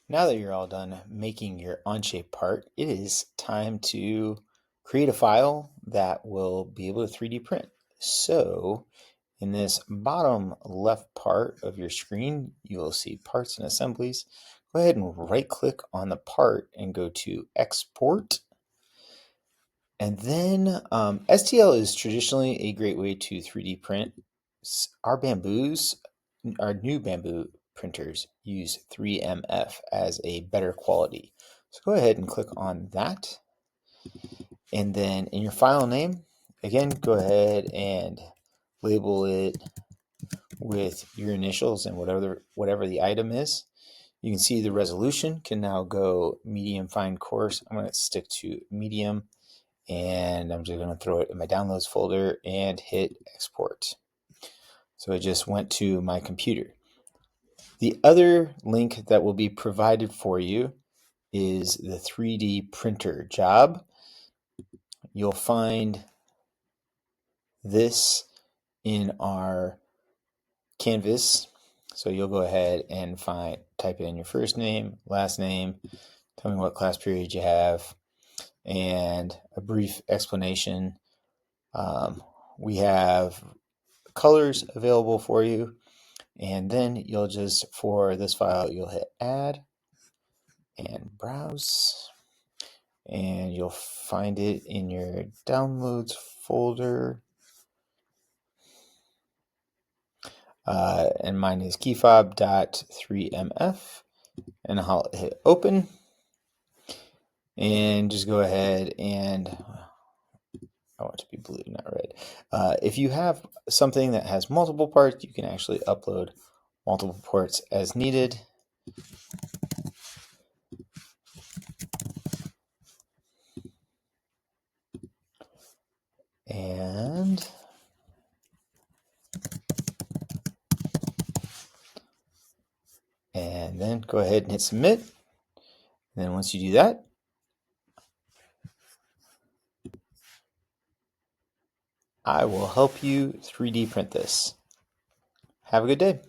Now that you're all done making your Onshape part, it is time to create a file that will be able to 3D print. So in this bottom left part of your screen, you will see parts and assemblies. Go ahead and right click on the part and go to export. And then STL is traditionally a great way to 3D print. Our new bamboo printers use 3MF as a better quality. So go ahead and click on that. And then in your file name, again, go ahead and label it with your initials and whatever the item is. You can see the resolution can now go medium, fine, coarse. I'm going to stick to medium, and I'm just going to throw it in my downloads folder and hit export. So it just went to my computer. The other link that will be provided for you is the 3D printer job. You'll find this in our canvas. So you'll go ahead and type in your first name, last name, tell me what class period you have, and a brief explanation. We have colors available for you, and then you'll just, for this file, you'll hit add and browse, and you'll find it in your downloads folder. And mine is keyfob.3mf, and I'll hit open, and just go ahead and I want it to be blue, not red. If you have something that has multiple parts, you can actually upload multiple parts as needed. And then go ahead and hit submit. And then once you do that, I will help you 3D print this. Have a good day.